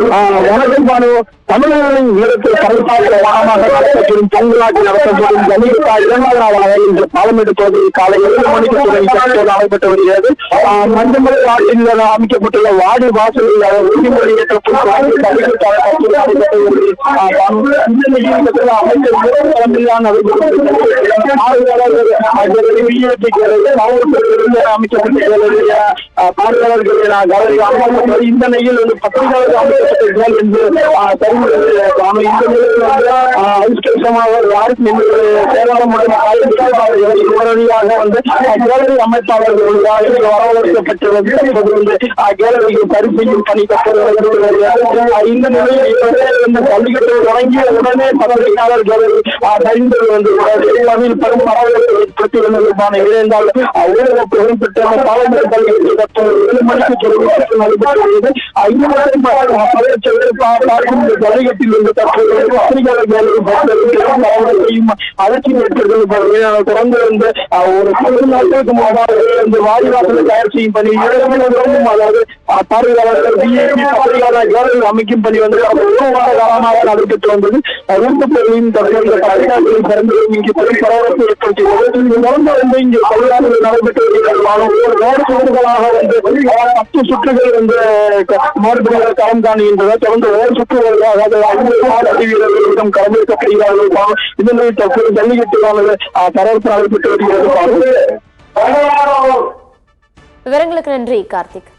வணக்கம் பானு. தமிழர்களின் வீரத்தில் பரப்பாக வாகனமாக நடத்தப்படும் பொங்கலாட்சி நடத்தப்படும் ஜல்லிக்கட்டா 2வது நாளாக இன்று பாலமேடு பகுதியில் காலை 7 மணிக்கு தொடங்கி நடைபெற்று வருகிறது. மஞ்சமலை நாட்டில் அமைக்கப்பட்டுள்ள வாடி வாசலில் உறுதிமொழி ஏற்றப்படும் அமைச்சர் தலைமையிலான அமைக்கப்பட்ட இந்த நிலையில் பத்திரிகையாளர்கள் அமைக்கப்பட்ட என்று அமைப்பாளர்கள் வரவேற்கப்பட்டுள்ளது. கேலரிக்கு பரிசையும் பணி இந்த நிலையில் ஜல்லிக்கட்டு தொடங்கிய உடனே பத்திரிகையாளர் கேலரி தெரிந்து வந்து பெரும் வரவேற்பு ஏற்படுத்தியுள்ளதற்கான இருந்தால் ஊழல் புகழ்பெற்ற பாலமேடு ஜல்லிக்கட்டு 7 மணிக்கு நடைபெற்றது. ஜல்லிக்கட்டில் இருந்து அலட்சி தொடர்ந்து வந்து ஒரு 10 நாட்களுக்கு முன்பாக வாடிவாசலை தயார் செய்யும் பணி அதாவது பார்வையாளர்கள் அமைக்கும் பணி வந்து 1 வார காலமாக நடைபெற்று வந்தது. ஊர்ப்புகளின் பறந்து இங்கு பெரும் பரபரப்பு ஏற்படுத்தியுள்ளது. தொடர்ந்து வந்து இங்கு பல்வேறு நடைபெற்று சுற்றுகளாக வந்து 10 சுற்றுகள் வந்து மாறுபடுகிற களம் காணுகின்றன. தொடர்ந்து சுற்றுவதற்காக வீரர்களிடம் களமிறக்கப்படுகிறார்கள். இதனால் தற்போது ஜல்லிக்கட்டானது பரபரப்பு நடைபெற்று வருகிறது. விவரங்களுக்கு நன்றி கார்த்திக்.